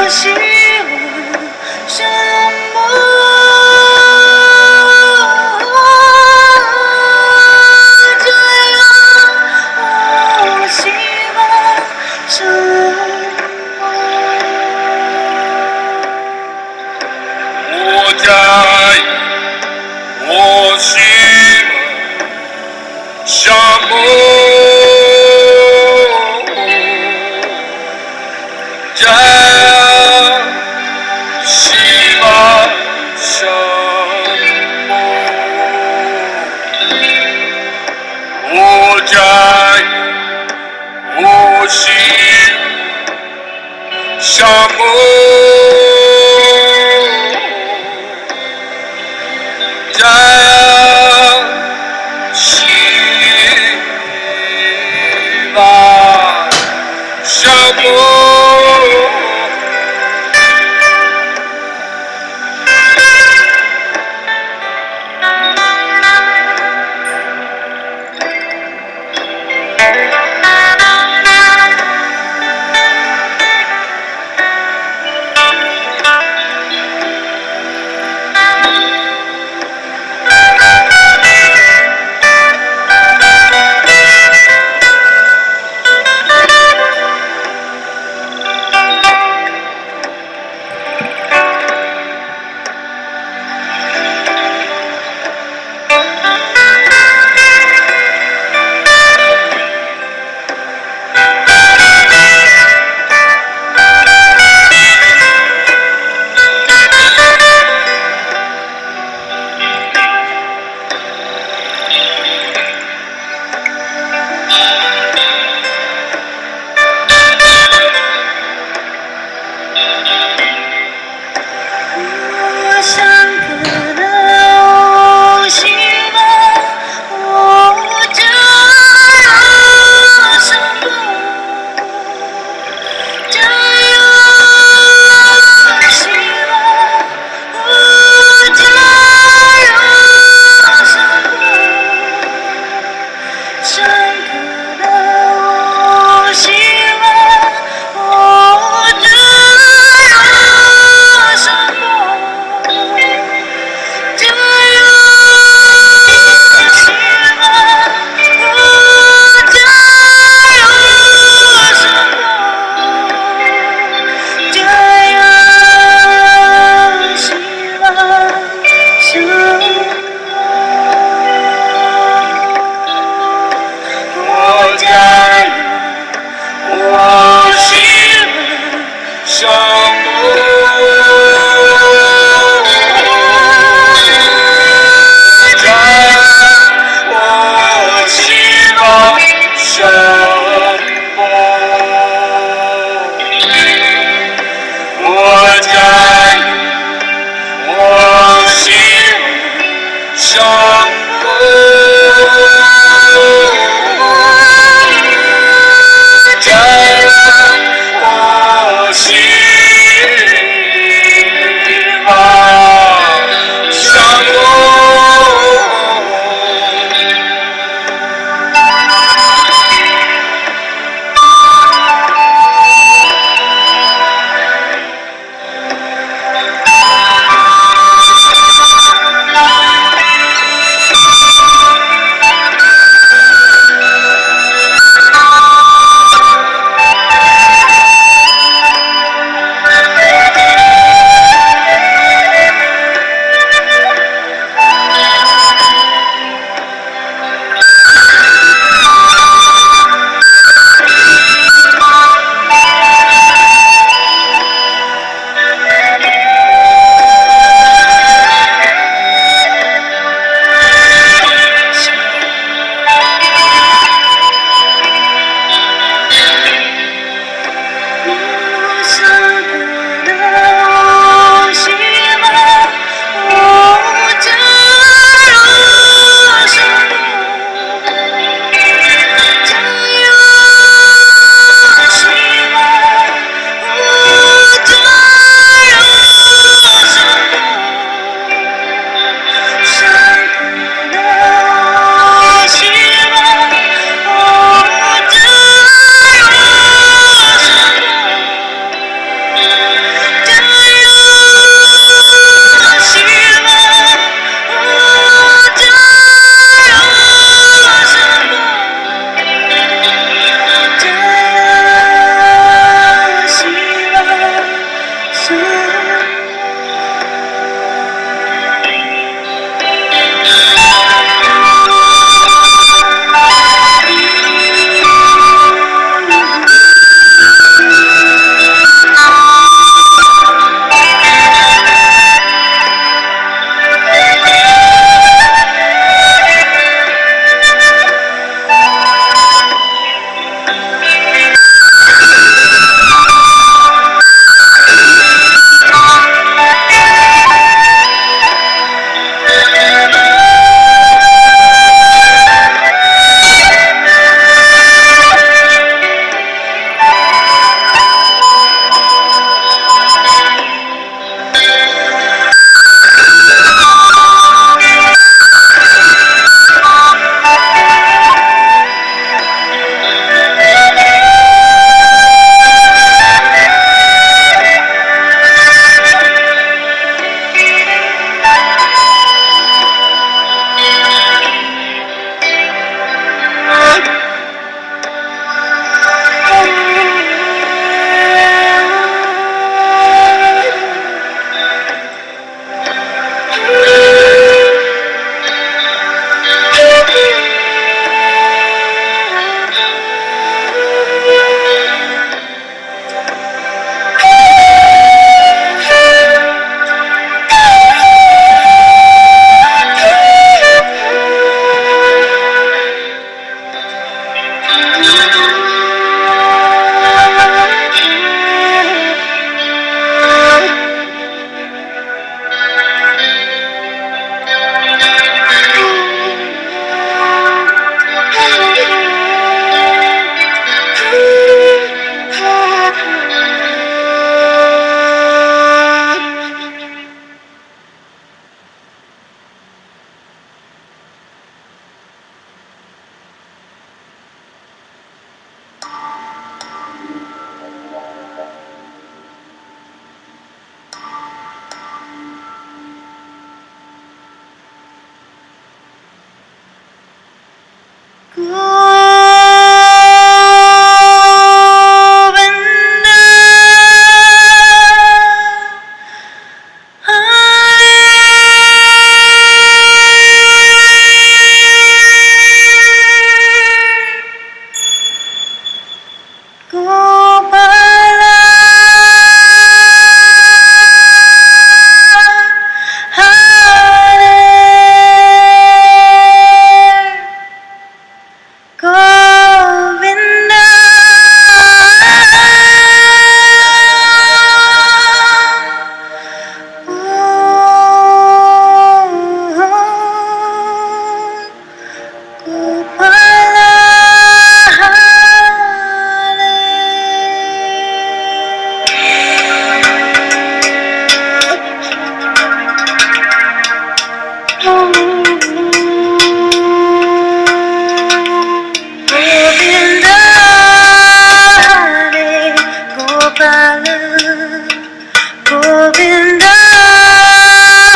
希望什么？这样我希望什么？我在意，我希望什么？在希望什么？我在意，我希望什么？在希望什么？ Govinda, Gopala Govinda, Hare Gopala, Govinda,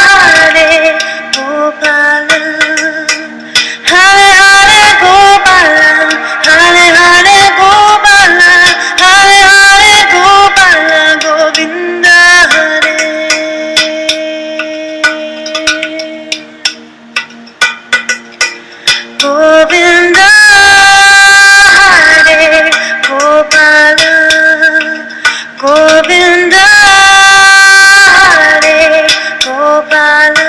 Hare Gopala, Hare Hare Gopala, Hare Hare Gopala, Hare Hare Gopala, Govinda Hare. Govinda, Hare Gopala, Govinda, Hare Gopala,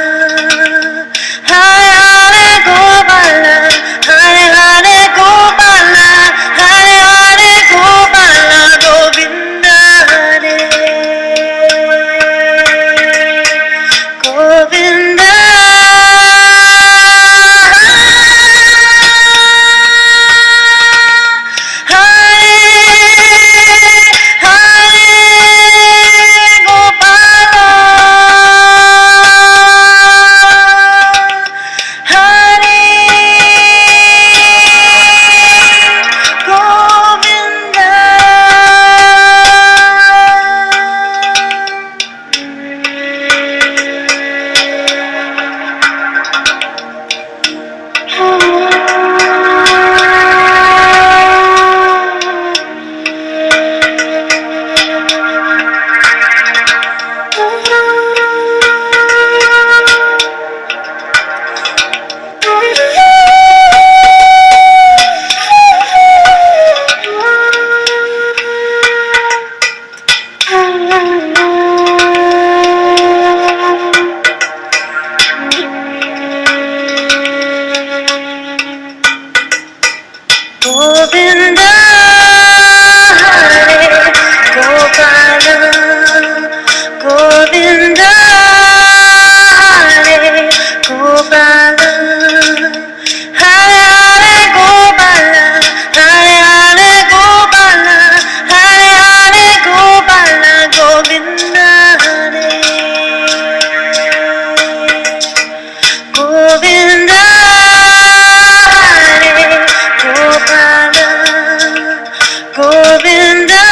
Hare Hare Gopala, Hare Hare Gopala, Hare Hare Gopala, Govinda Hare. Govinda, Govinda, Hare Gopala, Govinda, Hare Gopala, Hare Hare Gopala, Hare Hare Gopala, Hare Hare Gopala, Govinda Hare. Govinda, Hare Gopala, Govinda,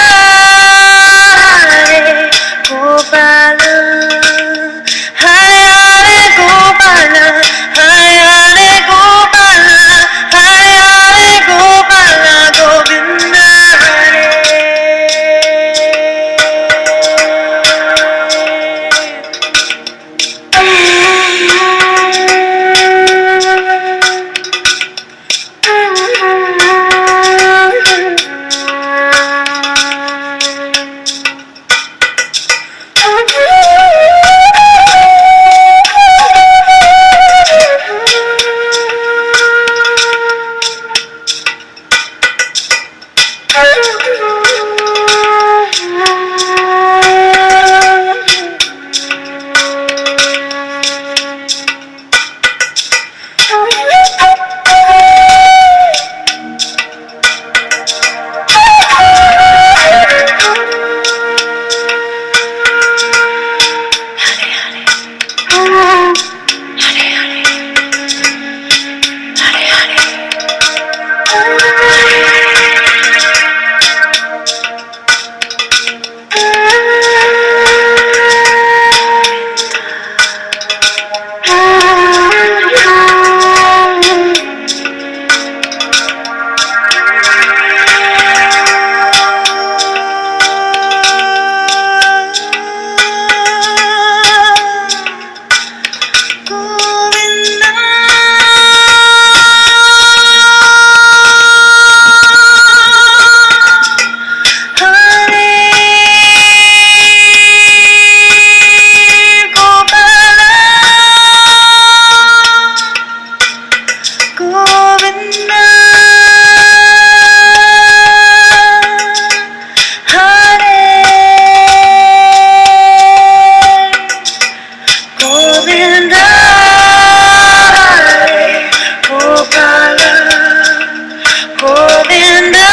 Govinda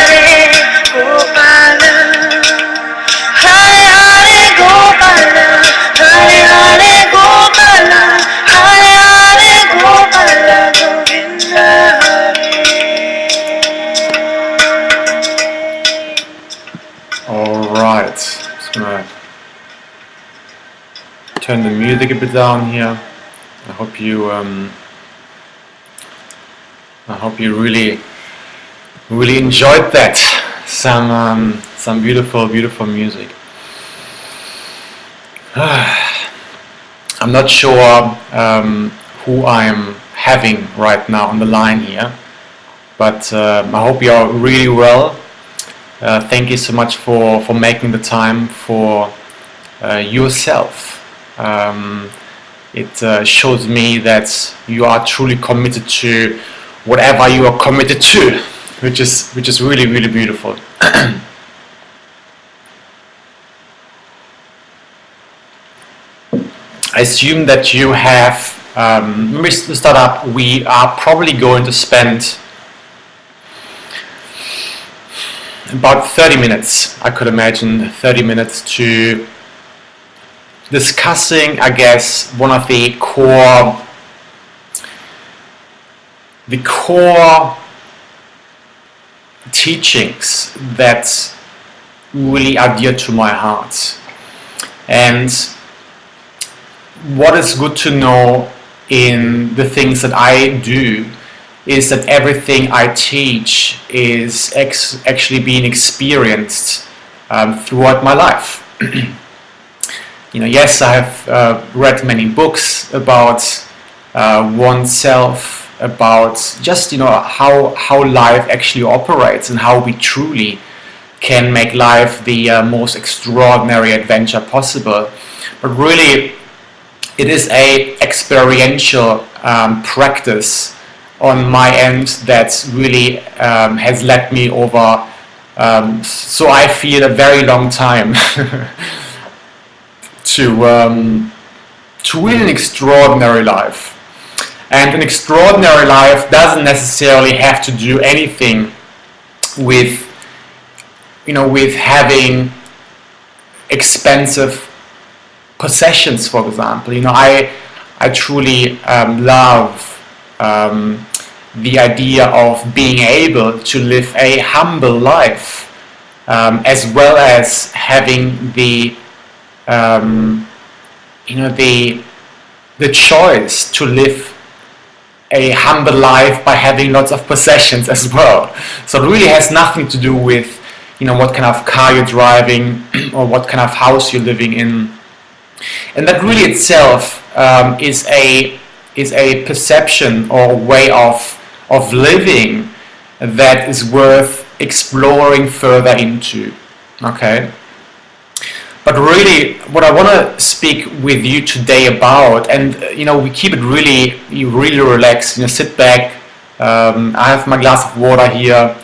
Hare Gopala Hare Hare Gopala Hare Hare Gopala Hare Hare Gopala Govinda All right, just gonna turn the music a bit down here. I hope you really enjoyed that. Some beautiful music. I'm not sure who I'm having right now on the line here, but I hope you're really well. Thank you so much for making the time for yourself. It shows me that you are truly committed to whatever you are committed to, which is really beautiful. I assume that you have. Let me start up. We are probably going to spend about 30 minutes, I could imagine 30 minutes to discussing, I guess, one of the core teachings that really are dear to my heart. And what is good to know in the things that I do is that everything I teach is actually being experienced throughout my life. Yes, I have read many books about oneself, about just how life actually operates and how we truly can make life the most extraordinary adventure possible. But really, it is a experiential practice on my end that really has led me over, so I feel, a very long time to really an extraordinary life. And an extraordinary life doesn't necessarily have to do anything with having expensive possessions, for example. I truly love the idea of being able to live a humble life, as well as having the choice to live a humble life by having lots of possessions as well. So it really has nothing to do with what kind of car you're driving or what kind of house you're living in. And that really itself is a perception or a way of living that is worth exploring further into. Okay? But really, what I want to speak with you today about, and we keep it really relaxed. Sit back. I have my glass of water here,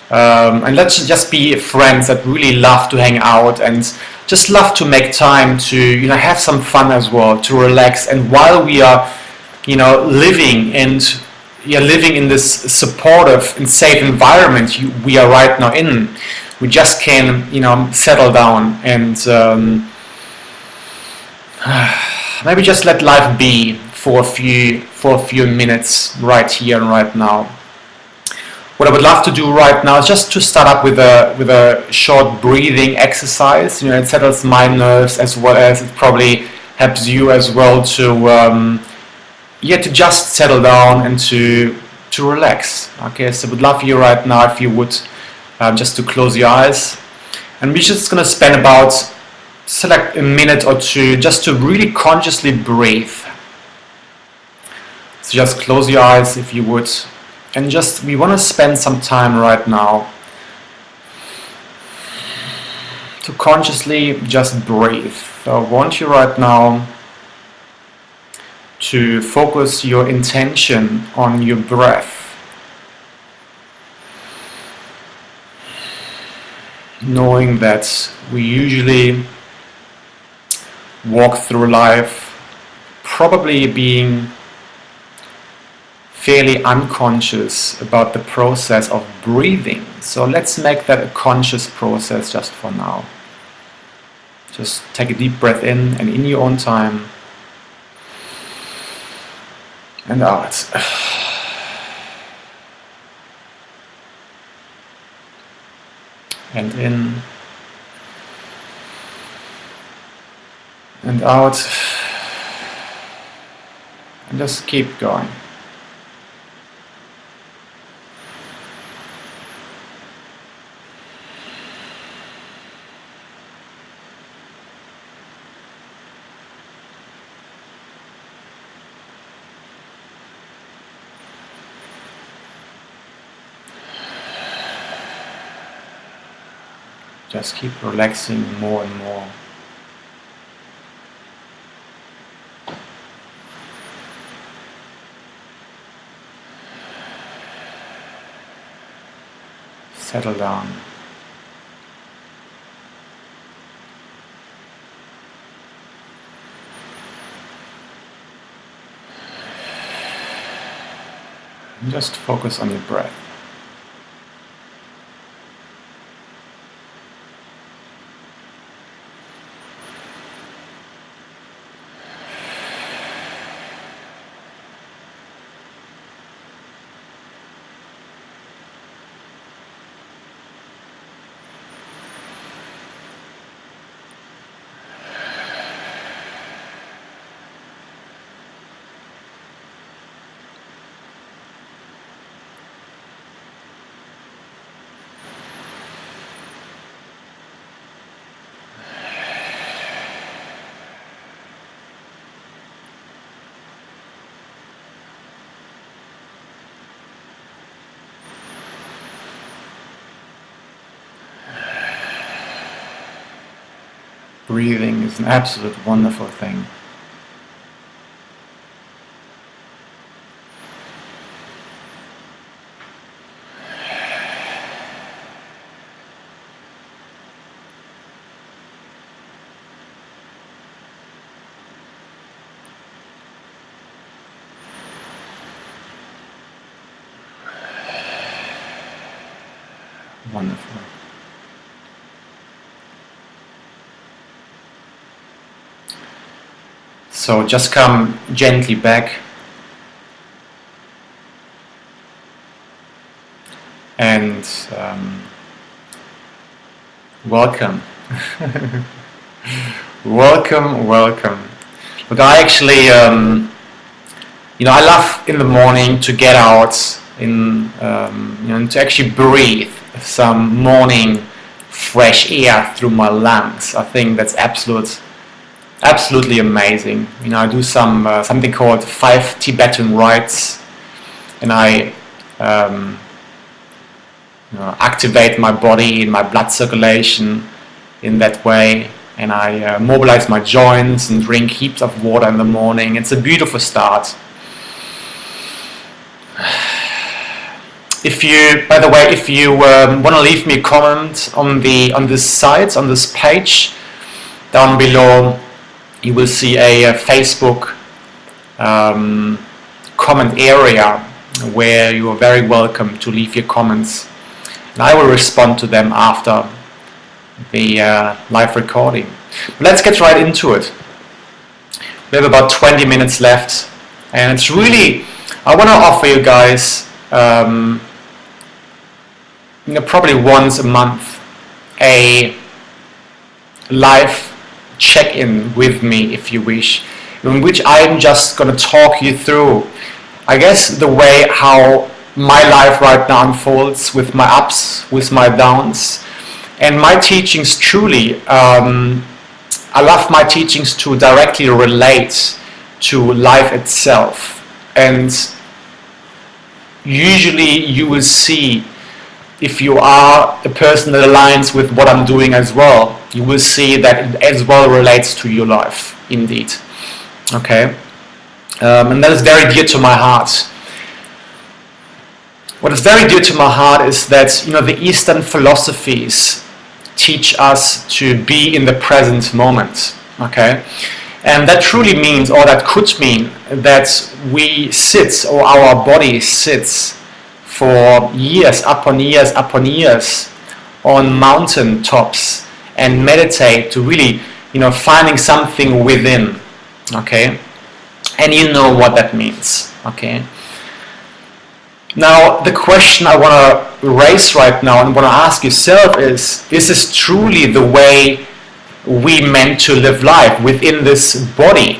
and let's just be friends that really love to hang out and just love to make time to have some fun as well, to relax. And while we are living in this supportive and safe environment we are right now in, we just can settle down and maybe just let life be for a few minutes right here and right now. What I would love to do right now is just to start up with a short breathing exercise. It settles my nerves as well as it probably helps you as well to just settle down and to relax. Okay, so I would love you right now if you would just to close your eyes, and we're just gonna spend about select a minute or two just to really consciously breathe. So just close your eyes if you would. And we want to spend some time right now to consciously just breathe. So I want you right now to focus your intention on your breath. Knowing that we usually walk through life probably being fairly unconscious about the process of breathing. So let's make that a conscious process just for now. Just take a deep breath in, and in your own time, and out. And in and out, and just keep going. Just keep relaxing more and more. Settle down. And just focus on your breath. Breathing is an absolute wonderful thing. Wonderful. So just come gently back and welcome. welcome. Look, I actually, I love in the morning to get out to actually breathe some morning fresh air through my lungs. I think that's absolutely amazing. I do something called 5 Tibetan rites, and I activate my body and my blood circulation in that way, and I mobilize my joints and drink heaps of water in the morning. It's a beautiful start. If you want to leave me a comment on this site, on this page down below, you will see a Facebook comment area where you are very welcome to leave your comments, and I will respond to them after the live recording. But let's get right into it. We have about 20 minutes left, and it's really, I want to offer you guys probably once a month a live check-in with me, if you wish, in which I'm just going to talk you through, I guess, the way how my life right now unfolds, with my ups, with my downs, and my teachings truly, I love my teachings to directly relate to life itself, and usually you will see, if you are a person that aligns with what I'm doing as well, you will see that it as well relates to your life, indeed. Okay? And that is very dear to my heart. What is very dear to my heart is that, the Eastern philosophies teach us to be in the present moment. Okay? And that truly means, or that could mean, that we sit, or our body sits for years upon years upon years on mountain tops and meditate to really, finding something within, okay? And you know what that means, okay? Now, the question I want to raise right now and want to ask yourself is this truly the way we meant to live life within this body?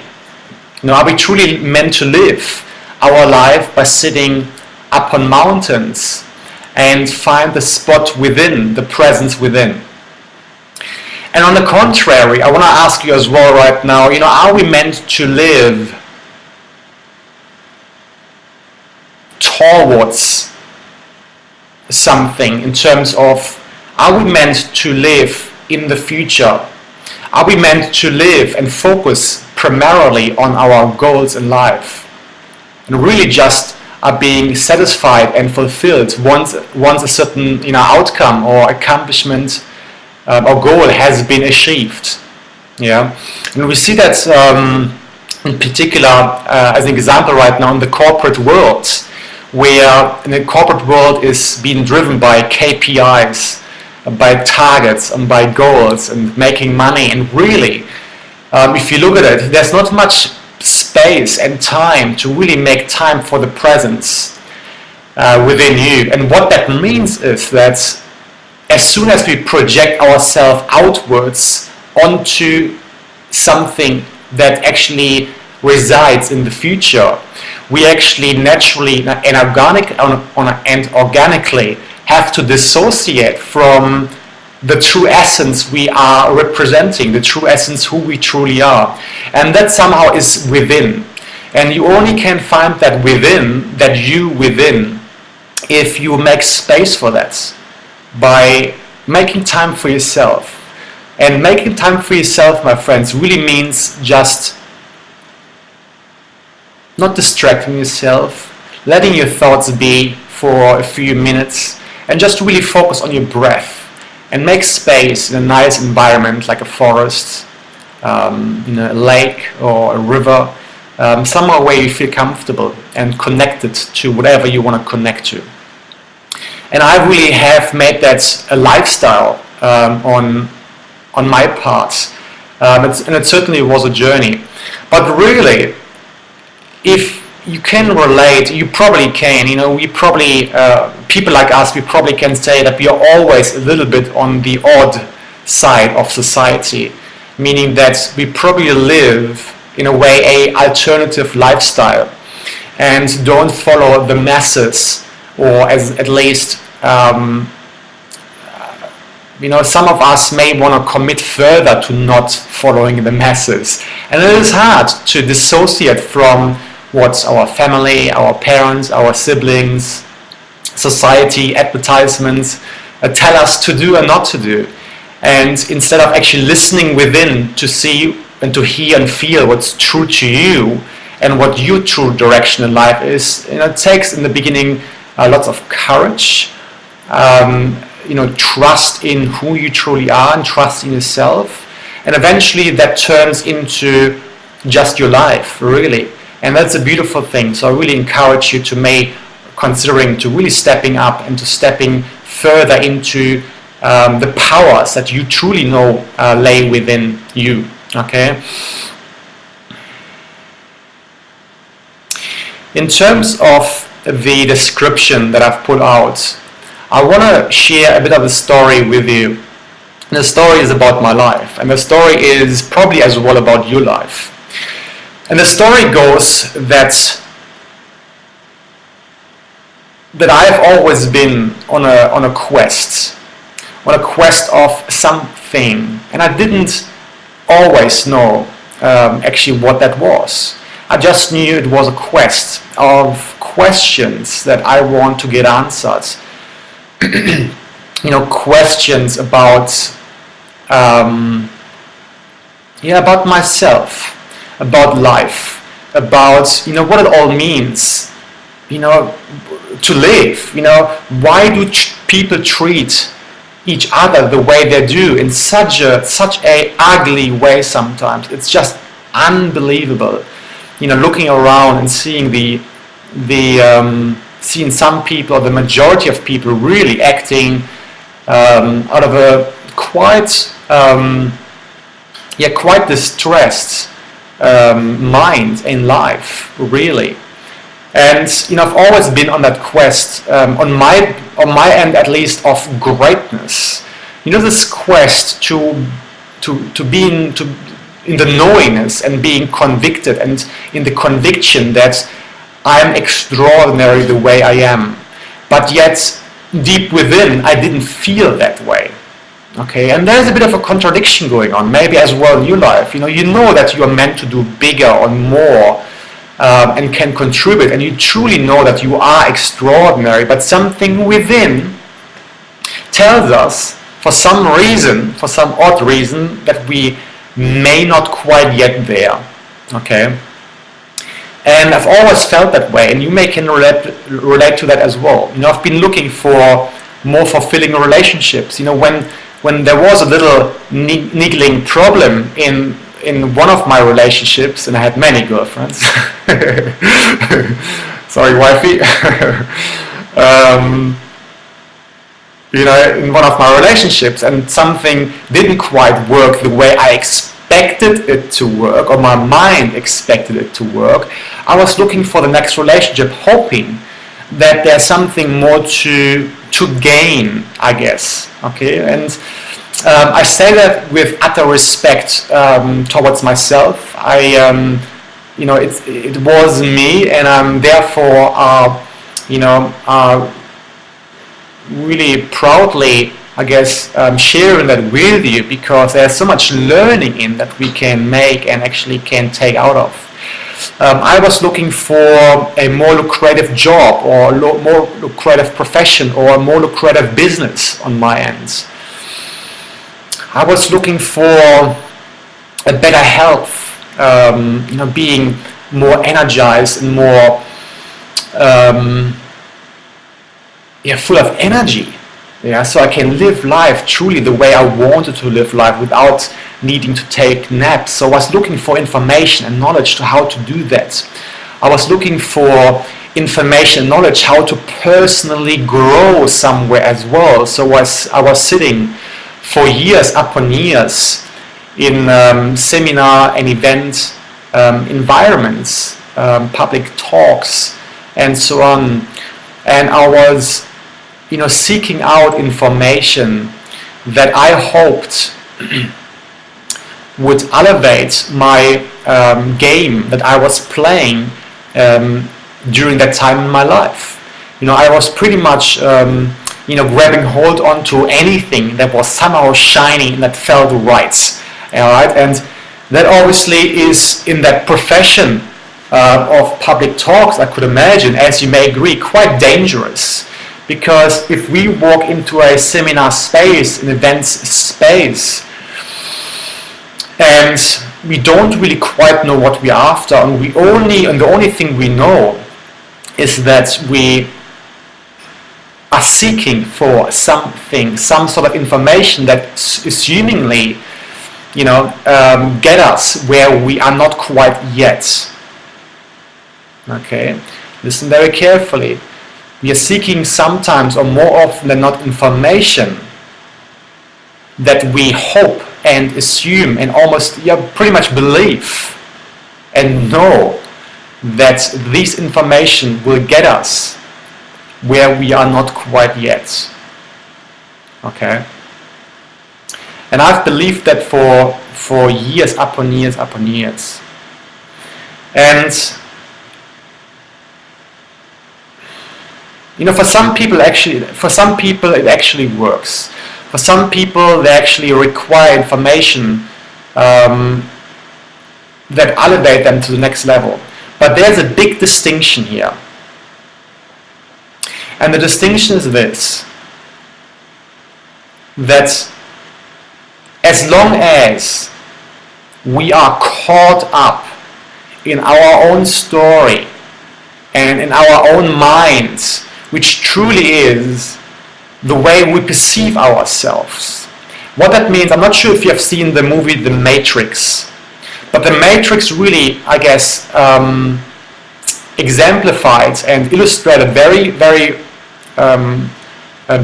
Are we truly meant to live our life by sitting up on mountains and find the spot within, the presence within? And on the contrary, I want to ask you as well right now, are we meant to live towards something in terms of, are we meant to live in the future? Are we meant to live and focus primarily on our goals in life and really just are being satisfied and fulfilled once a certain outcome or accomplishment or goal has been achieved? Yeah, and we see that in particular as an example right now in the corporate world, where the corporate world is being driven by KPIs, by targets and by goals and making money. And really, if you look at it, there's not much space and time to really make time for the presence within you. And what that means is that as soon as we project ourselves outwards onto something that actually resides in the future, we actually naturally and organically have to dissociate from the true essence we are representing, the true essence who we truly are. And that somehow is within. And you only can find that within, that you within, if you make space for that, by making time for yourself. And making time for yourself, my friends, really means just not distracting yourself, letting your thoughts be for a few minutes, and just really focus on your breath and make space in a nice environment like a forest, a lake or a river, somewhere where you feel comfortable and connected to whatever you want to connect to. And I really have made that a lifestyle on my part, and it certainly was a journey. But really, if you can relate, you probably can, we probably, people like us, we probably can say that we are always a little bit on the odd side of society, meaning that we probably live in a way an alternative lifestyle and don't follow the masses, or at least some of us may want to commit further to not following the masses, and it is hard to dissociate from what our family, our parents, our siblings, society, advertisements tell us to do and not to do. And instead of actually listening within to see and to hear and feel what's true to you and what your true direction in life is, it takes in the beginning lots of courage, trust in who you truly are and trust in yourself. And eventually that turns into just your life, really. And that's a beautiful thing. So I really encourage you to considering to really stepping up and to stepping further into the powers that you truly know lay within you. Okay. In terms of the description that I've put out, I want to share a bit of a story with you. And the story is about my life, and the story is probably as well about your life. And the story goes that I've always been on a quest of something, and I didn't always know actually what that was. I just knew it was a quest of questions that I want to get answered. Questions about about myself, about life, about what it all means, to live. Why do people treat each other the way they do in such a ugly way sometimes? It's just unbelievable. Looking around and seeing seeing some people, or the majority of people, really acting out of a quite distressed mind in life, really. And I've always been on that quest, on my end at least, of greatness. This quest to be in the knowingness and being convicted, and in the conviction that I'm extraordinary the way I am. But yet, deep within, I didn't feel that way. Okay, and there's a bit of a contradiction going on, maybe as well in your life. You know that you are meant to do bigger or more, and can contribute, and you truly know that you are extraordinary, but something within tells us, for some odd reason, that we may not quite yet there. Okay? And I've always felt that way, and you may can relate to that as well. I've been looking for more fulfilling relationships. When there was a little niggling problem in one of my relationships, and I had many girlfriends. Sorry, wifey. In one of my relationships, and something didn't quite work the way I expected it to work, or my mind expected it to work. I was looking for the next relationship, hoping that there's something more to gain, I guess. Okay, and I say that with utter respect towards myself. It was me, and I'm therefore, really proudly, I guess, sharing that with you, because there's so much learning in that we can make and actually can take out of. I was looking for a more lucrative job, or a more lucrative profession, or a more lucrative business on my end. I was looking for a better health, being more energized and more full of energy. So I can live life truly the way I wanted to live life, without needing to take naps. So I was looking for information and knowledge to how to do that. I was looking for information and knowledge how to personally grow somewhere as well. So I was sitting for years upon years in seminar and event environments, public talks, and so on. And I was seeking out information that I hoped would elevate my game that I was playing during that time in my life. I was pretty much grabbing hold onto anything that was somehow shiny and that felt right. All right, and that obviously is, in that profession of public talks, I could imagine, as you may agree, quite dangerous. Because if we walk into a seminar space, an events space, and we don't really quite know what we're after, and the only thing we know is that we are seeking for something, some sort of information that assumingly, get us where we are not quite yet. Okay, listen very carefully. We are seeking sometimes, or more often than not, information that we hope and assume and almost pretty much believe and know that this information will get us where we are not quite yet. Okay? And I've believed that for years upon years upon years. And for some people it actually works. For some people, they actually require information that elevate them to the next level. But there's a big distinction here. And the distinction is this: that as long as we are caught up in our own story and in our own minds, which truly is the way we perceive ourselves. What that means, I'm not sure if you have seen the movie The Matrix, But the Matrix really, I guess, exemplified and illustrated very, very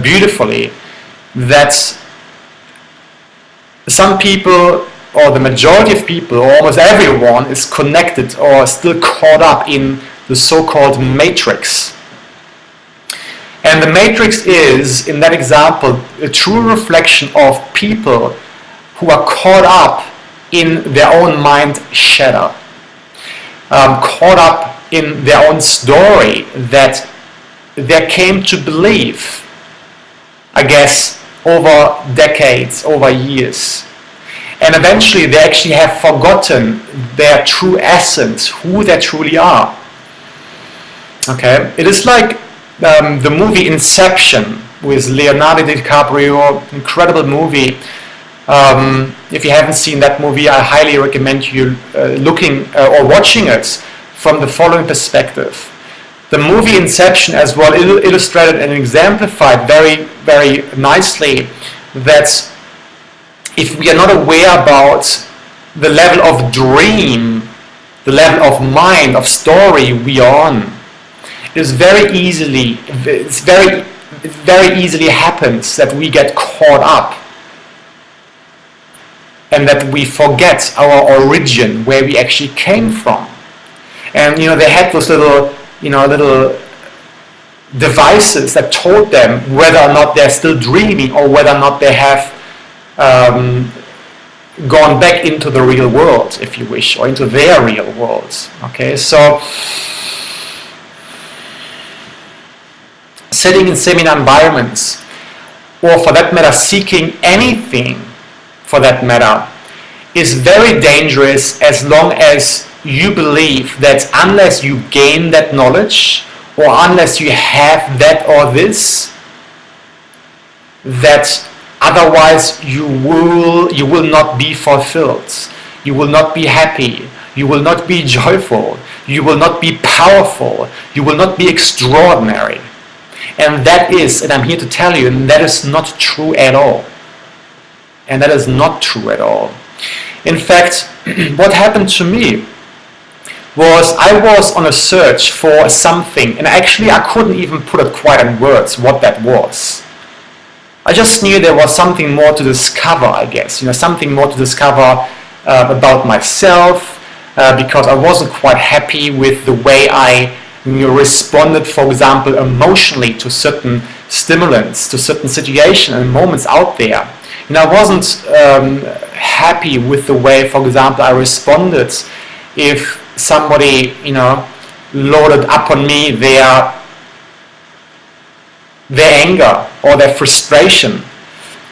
beautifully that some people, or the majority of people, or almost everyone, is connected or still caught up in the so-called matrix. And the matrix is, in that example, a true reflection of people who are caught up in their own mind shadow, caught up in their own story that they came to believe, I guess, over decades, over years. And eventually they actually have forgotten their true essence, who they truly are. Okay, it is like the movie Inception with Leonardo DiCaprio, incredible movie. If you haven't seen that movie, I highly recommend you looking or watching it from the following perspective. The movie Inception as well illustrated and exemplified very, very nicely that if we are not aware about the level of dream, the level of mind, of story we are on, it very easily happens that we get caught up and that we forget our origin, where we actually came from. And they had those little devices that told them whether or not they're still dreaming or whether or not they have gone back into the real world, if you wish, or into their real world. Okay, so sitting in seminar environments, or for that matter seeking anything for that matter, is very dangerous as long as you believe that unless you gain that knowledge, or unless you have that or this, that otherwise you will not be fulfilled, you will not be happy, you will not be joyful, you will not be powerful, you will not be extraordinary. And that is, and I'm here to tell you, and that is not true at all. And that is not true at all. In fact, what happened to me was I was on a search for something, and actually I couldn't even put it quite in words what that was. I just knew there was something more to discover, I guess, something more to discover about myself, because I wasn't quite happy with the way I responded, for example, emotionally to certain stimulants, to certain situations and moments out there. I wasn't happy with the way, for example, I responded if somebody, loaded up on me their anger or their frustration.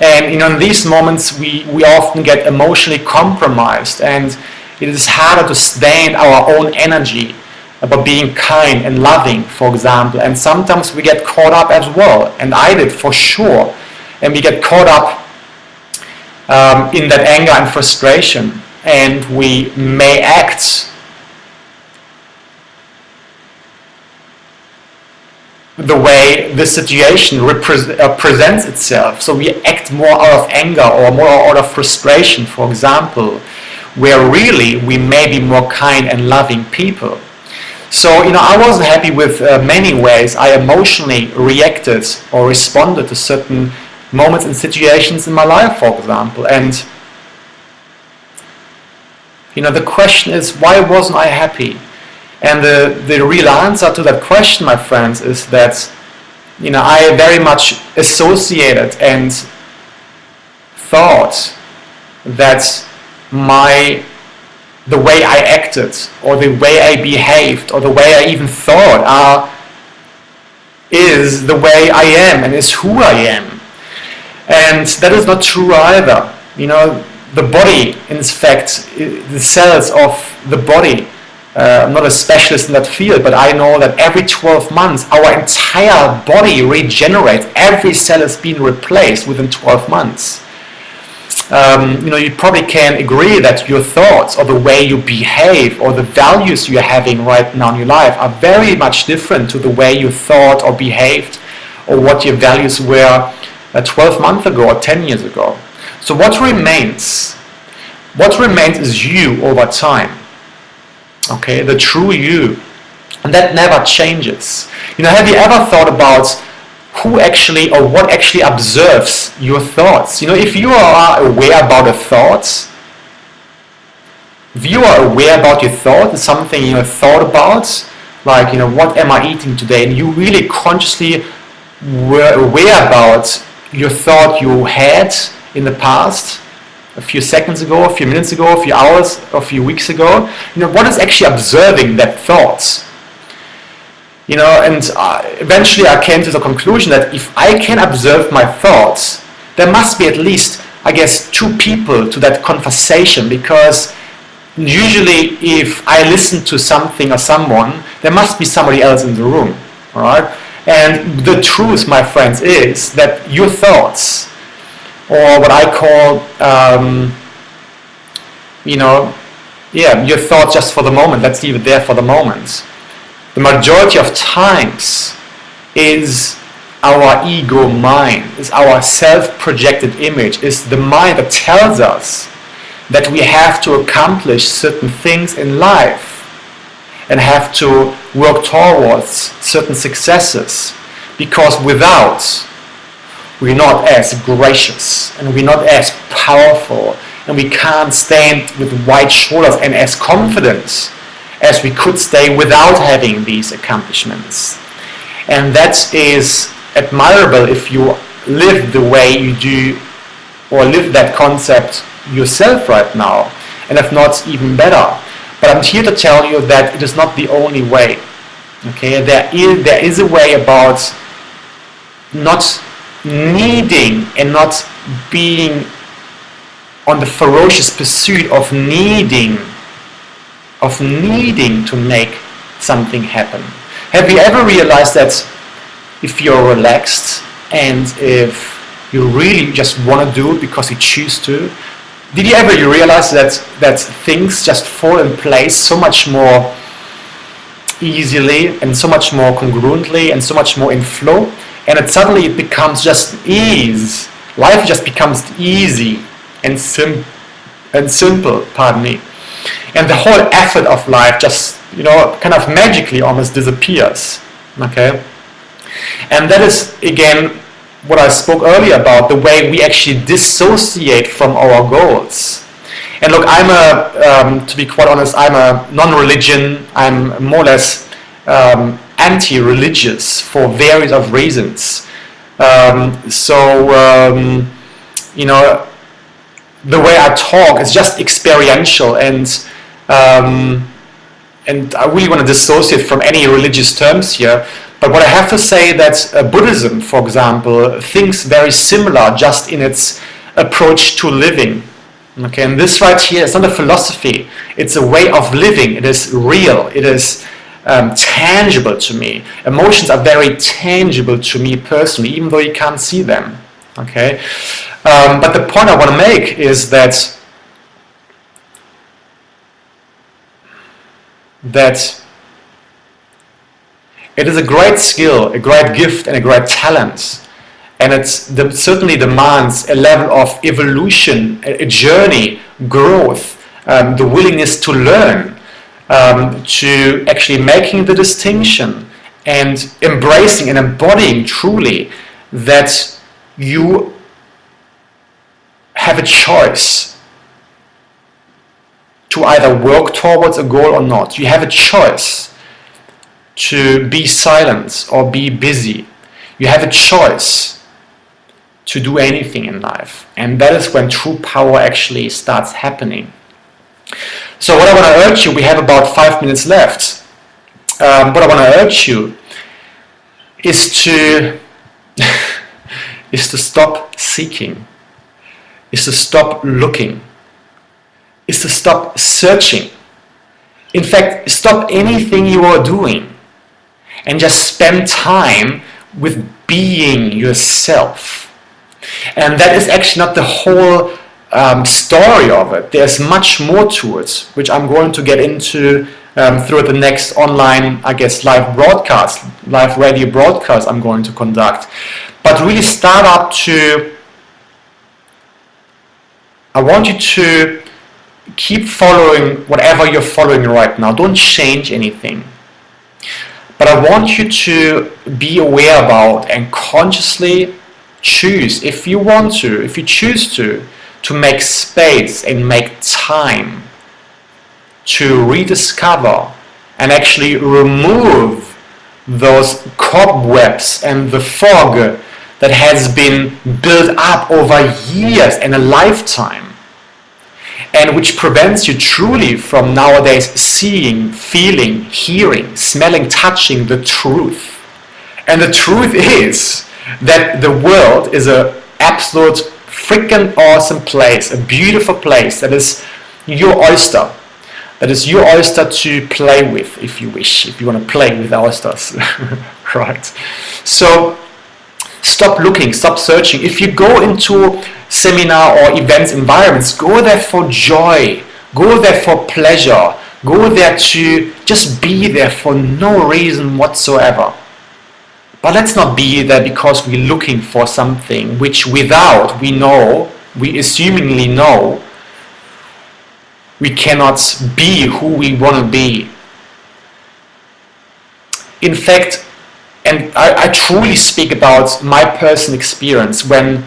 And in these moments we often get emotionally compromised, and it is harder to stand our own energy about being kind and loving, for example. And sometimes we get caught up as well, and I did for sure, and we get caught up in that anger and frustration, and we may act the way the situation presents itself. So we act more out of anger or more out of frustration, for example, where really we may be more kind and loving people. So I wasn't happy with many ways I emotionally reacted or responded to certain moments and situations in my life, for example. And the question is, why wasn't I happy? And the real answer to that question, my friends, is that I very much associated and thought that the way I acted, or the way I behaved, or the way I even thought is the way I am and is who I am. And that is not true either. The body, in fact, the cells of the body, I'm not a specialist in that field, but I know that every 12 months our entire body regenerates. Every cell is being replaced within 12 months. You probably can agree that your thoughts, or the way you behave, or the values you're having right now in your life are very much different to the way you thought or behaved, or what your values were 12 months ago or 10 years ago. So what remains? What remains is you over time. Okay, the true you. And that never changes. Have you ever thought about who actually or what actually observes your thoughts? If you are aware about a thought, if you are aware about your thought, it's something you thought about, like, what am I eating today? And you really consciously were aware about your thought you had in the past, a few seconds ago, a few minutes ago, a few hours, a few weeks ago. What is actually observing that thought? And eventually I came to the conclusion that if I can observe my thoughts, there must be at least, I guess, two people to that conversation, because usually if I listen to something or someone, there must be somebody else in the room, all right? And the truth, my friends, is that your thoughts, or what I call, your thoughts just for the moment, let's leave it there for the moment. The majority of times is our ego mind, is our self-projected image, is the mind that tells us that we have to accomplish certain things in life and have to work towards certain successes, because without, we're not as gracious and we're not as powerful, and we can't stand with wide shoulders and as confident as we could stay without having these accomplishments. And that is admirable if you live the way you do, or live that concept yourself right now, and if not, even better. But I'm here to tell you that it is not the only way. Okay, there is a way about not needing and not being on the ferocious pursuit of needing to make something happen. Have you ever realized that if you're relaxed and if you really just want to do it because you choose to, did you ever realize that things just fall in place so much more easily and so much more congruently and so much more in flow, and it becomes just ease. Life just becomes easy and simple, pardon me. And the whole effort of life just, kind of magically almost disappears. Okay? And that is, again, what I spoke earlier about, the way we actually dissociate from our goals. And look, to be quite honest, I'm a non-religion, I'm more or less anti-religious for various of reasons. The way I talk is just experiential, and I really want to dissociate from any religious terms here. But what I have to say that Buddhism, for example, thinks very similar just in its approach to living. Okay, and this right here is not a philosophy, it's a way of living. It is real, it is tangible to me. Emotions are very tangible to me personally, even though you can't see them. Okay, but the point I want to make is that it is a great skill, a great gift, and a great talent. And it certainly demands a level of evolution, a journey, growth, the willingness to learn, to actually making the distinction and embracing and embodying truly that you have a choice to either work towards a goal or not. You have a choice to be silent or be busy. You have a choice to do anything in life. And that is when true power actually starts happening. So what I want to urge you, we have about 5 minutes left. What I want to urge you is to stop seeking, is to stop looking, is to stop searching. In fact, stop anything you are doing and just spend time with being yourself. And that is actually not the whole story of it. There's much more to it, which I'm going to get into through the next online, I guess, live radio broadcast I'm going to conduct. But really I want you to keep following whatever you're following right now. Don't change anything. But I want you to be aware about and consciously choose, if you want to, if you choose to make space and make time to rediscover and actually remove those cobwebs and the fog that has been built up over years and a lifetime, and which prevents you truly from nowadays seeing, feeling, hearing, smelling, touching the truth. And the truth is that the world is an absolute freaking awesome place, a beautiful place that is your oyster. That is your oyster to play with, if you wish, if you want to play with oysters. Right? So stop looking, stop searching. If you go into seminar or events environments, go there for joy, go there for pleasure, go there to just be there for no reason whatsoever. But let's not be there because we're looking for something which we assumingly know, we cannot be who we want to be. In fact, and I truly speak about my personal experience when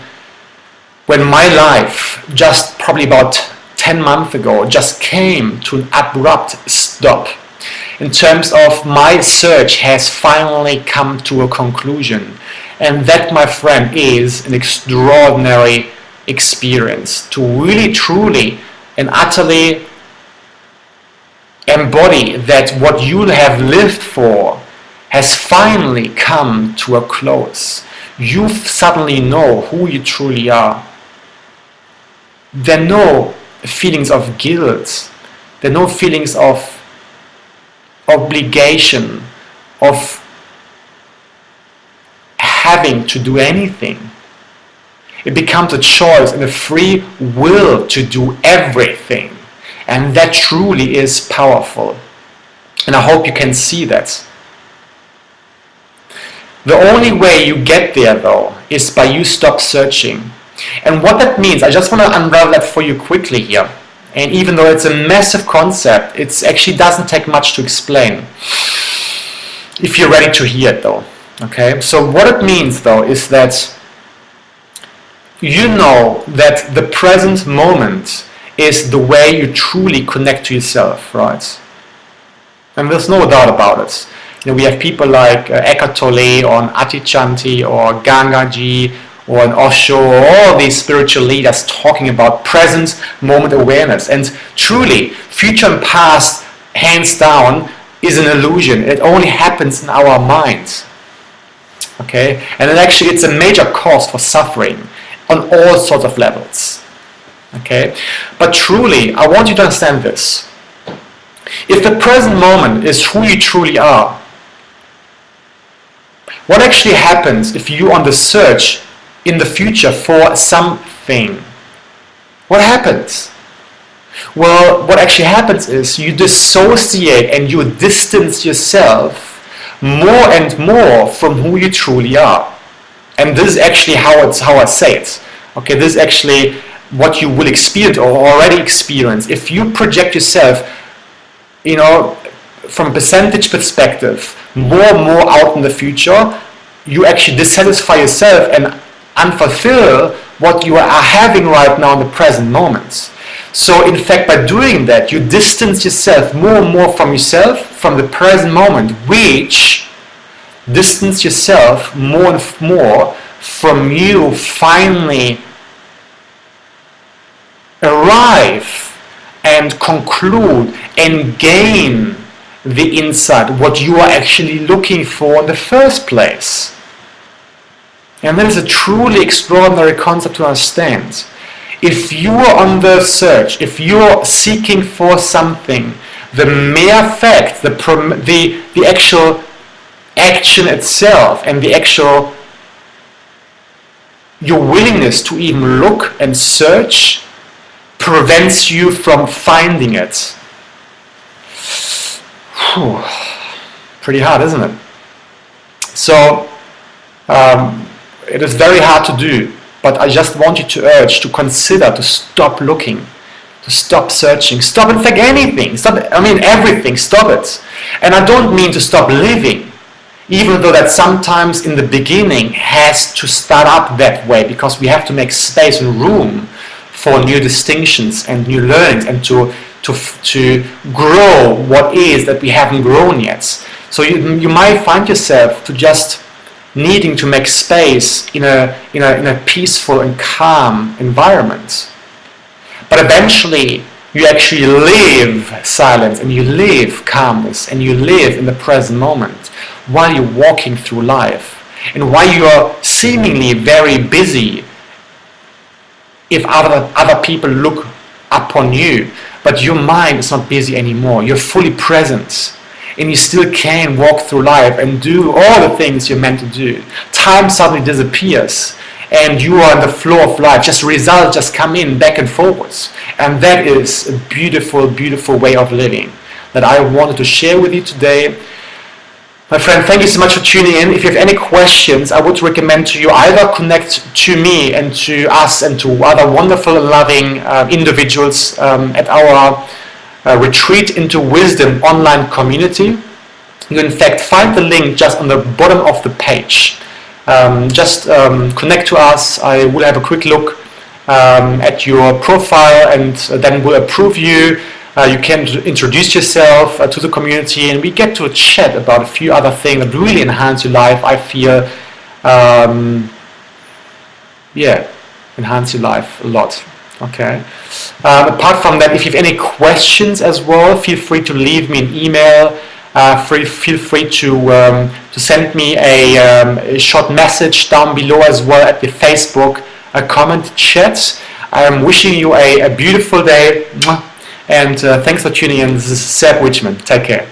my life, just probably about 10 months ago, just came to an abrupt stop. In terms of my search has finally come to a conclusion. And that, my friend, is an extraordinary experience to really, truly, and utterly embody that what you have lived for has finally come to a close. You suddenly know who you truly are. There are no feelings of guilt. There are no feelings of obligation, of having to do anything. It becomes a choice and a free will to do everything. And that truly is powerful. And I hope you can see that. The only way you get there, though, is by you stop searching. And what that means, I just want to unravel that for you quickly here. And even though it's a massive concept, it actually doesn't take much to explain. If you're ready to hear it, though. Okay? So what it means, though, is that you know that the present moment is the way you truly connect to yourself, right? And there's no doubt about it. You know, we have people like Eckhart Tolle or Atichanti or Gangaji or an Osho, all these spiritual leaders talking about present moment awareness. And truly, future and past, hands down, is an illusion. It only happens in our minds. Okay? And then actually it's a major cause for suffering on all sorts of levels. Okay? But truly, I want you to understand this. If the present moment is who you truly are, what actually happens if you're on the search in the future for something? What happens? Well, what actually happens is you dissociate and you distance yourself more and more from who you truly are. And this is actually how I say it. Okay, this is actually what you will experience or already experience. If you project yourself, you know, from a percentage perspective, more and more out in the future, you actually dissatisfy yourself and unfulfill what you are having right now in the present moment. So in fact, by doing that, you distance yourself more and more from yourself, from the present moment, which distance yourself more and more from you finally arrive and conclude and gain the insight, what you are actually looking for in the first place. And that is a truly extraordinary concept to understand. If you are on the search, if you are seeking for something, the mere fact, the actual action itself and the actual your willingness to even look and search prevents you from finding it. Whew. Pretty hard, isn't it? So it is very hard to do, but I just want you to urge to consider to stop looking, to stop searching. Stop, in fact, anything. Stop, everything. Stop it. And I don't mean to stop living, even though that sometimes in the beginning has to start up that way, because we have to make space and room for new distinctions and new learnings, and to grow what is that we haven't grown yet. So you might find yourself to just needing to make space in a peaceful and calm environment. But eventually you actually live silence, and you live calmness, and you live in the present moment while you're walking through life, and while you're seemingly very busy if other people look upon you, but your mind is not busy anymore. You're fully present, and you still can walk through life and do all the things you're meant to do. Time suddenly disappears, and you are in the flow of life. Just results just come in back and forwards. And that is a beautiful, beautiful way of living that I wanted to share with you today. My friend, thank you so much for tuning in. If you have any questions, I would recommend to you either connect to me and to us and to other wonderful and loving individuals at our Retreat into Wisdom online community. You in fact find the link just on the bottom of the page. Just connect to us. I will have a quick look at your profile, and then we'll approve you. You can introduce yourself to the community, and we get to chat about a few other things that really enhance your life. I feel, enhance your life a lot. Okay. Apart from that, if you have any questions as well, feel free to leave me an email. Feel free to send me a short message down below as well at the Facebook comment chat. I'm wishing you a beautiful day. And thanks for tuning in. This is Wichmann. Take care.